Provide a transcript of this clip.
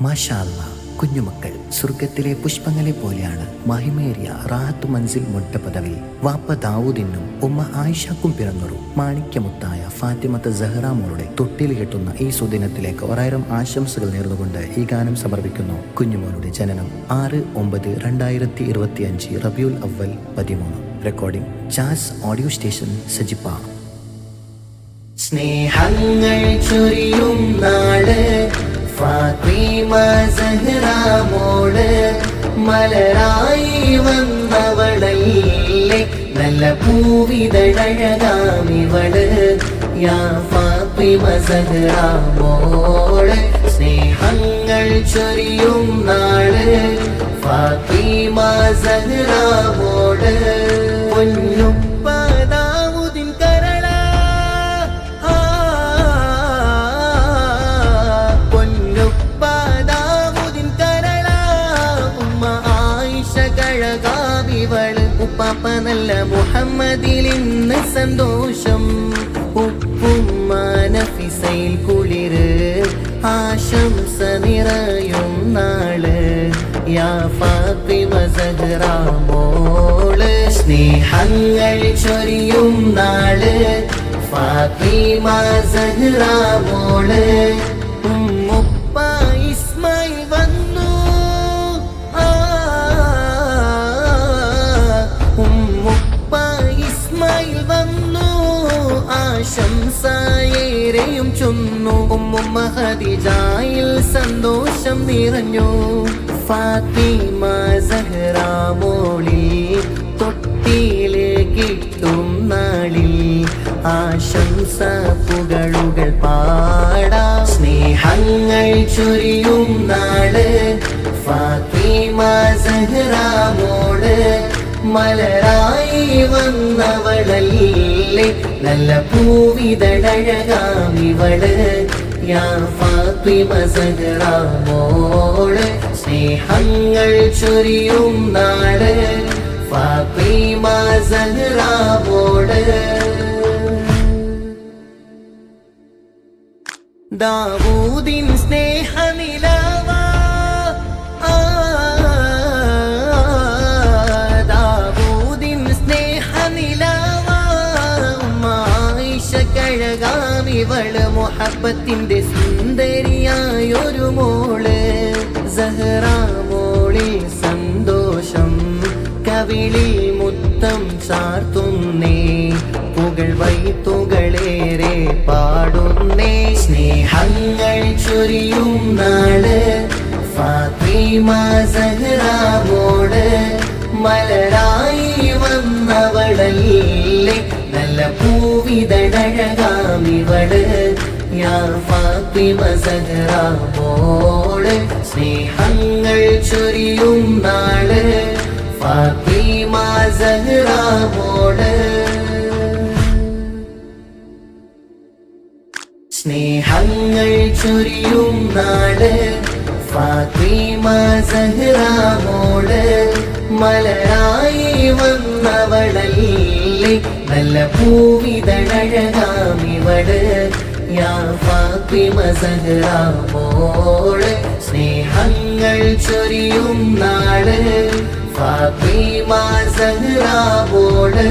മാഷാ അല്ലാ, കുഞ്ഞുമക്കൾ സ്വർഗത്തിലെ പുഷ്പങ്ങളെ പോലെയാണ് മഹിമേറിയ റാഹത്ത് മൻസിൽ മുട്ട പദവി. വാപ്പ ദാവൂദിനും ഉമ്മ ആയിഷക്കും പിറന്നൊരു മാണിക്യമുത്തായ ഫാത്തിമത്ത് സഹറ മോളുടെ തൊട്ടിൽ കെട്ടുന്ന ഈ സുദിനത്തിലേക്ക് 1000 ആശംസകൾ നേർന്നുകൊണ്ട് ഈ ഗാനം സമർപ്പിക്കുന്നു. കുഞ്ഞുമോളുടെ ജനനം 6/9/2025 റബിയുൽ അവ്വൽ 13. റെക്കോർഡിംഗ് ജാസ് ഓഡിയോ സ്റ്റേഷൻ സജിപ്പ. സ്നേഹങ്ങൾ ചൊരിയും നാട് ഫാത്തിമ സഹ്റ മോള്, മലരായി വന്നവളല്ലേ നല്ല പൂവിതഴകാമിവള്. യാ ഫാത്തിമ സഹ്റ മോള്, സ്നേഹങ്ങൾ ചൊരിയും നാട് ഫാത്തിമ സഹ്റ മോള്. പൊന്നുപ്പദാവൂദിൻ കരള, പൊന്നുപ്പദാവൂദിൻ കരള, ഉമ്മ ആയിഷ കഴകാവിവള്. ഉപ്പാപ്പ നല്ല മുഹമ്മദിൽ ഇന്ന് സന്തോഷം, ഉപ്പുമ്മ നഫിസയിൽ കുളിര്, ആശംസ നിറയും നാള്. യാ ഫാത്തിമ സഹ്റ മോള്, സ്നേഹങ്ങൾ ചൊരിയും നാള് ഫാത്തിമ സഹ്റ മോള്. ഉമ്മുപ്പ ഇസ്മായിൽ വന്നു, ഉമ്മുപ്പ ഇസ്മായിൽ വന്നു, ആശംസയേറെയും ചൊന്നു. ഉമ്മുമ്മ ഖദീജയിൽ സന്തോഷം നിറഞ്ഞു. ഫാത്തിമ സഹ്റ മോളിൽ തൊട്ടില് കിട്ടും നാളിൽ ആശംസ പുകളുകൾ പാടാം. സ്നേഹങ്ങൾ ചൊരിയും നാള് ഫാത്തിമ സഹ്റ മോള്, മലരായി വന്നവളല്ലേ നല്ല പൂവിതഴകാമിവള്. യാ ഫാത്തിമ സഹ്റ മോള്, സ്നേഹങ്ങൾ ചൊരിയും നാട് ഫാത്തിമ സഹ്റ മോള്. ദാവൂദിൻ സ്നേഹനിലവ, ദാവൂദിൻ സ്നേഹനിലവ, ആയിഷ കഴകാമിവള്. മുഹബത്തിന്റെ സുന്ദരിയായൊരു മോള്, സഹ്റ മോളിൽ സന്തോഷം കവിളിൽ മുത്തം ചാർത്തുന്നേ, പുകൾ വൈത്തുകളേറെ പാടുന്നേ. സ്നേഹങ്ങൾ ചൊരിയും നാള് ഫാത്തിമ സഹ്റ മോള്, മലരായി വന്നവളല്ലേ നല്ല പൂവിതഴകാമിവള്. യാ ഫാത്തിമ സഹ്റ മോള്, സ്നേഹങ്ങൾ ചൊരിയും നാള് ഫാത്തിമ സഹ്റ മോള്. സ്നേഹങ്ങൾ ചൊരിയും നാള് ഫാത്തിമ സഹ്റ മോള്, മലരായി വന്നവളല്ലേ നല്ല പൂവിതഴകാമിവള്. യാ ഫാത്തിമ സഹ്റ മോള്, സ്നേഹങ്ങൾ ചൊരിയും നാള് ഫാത്തിമ സഹ്റ മോള്.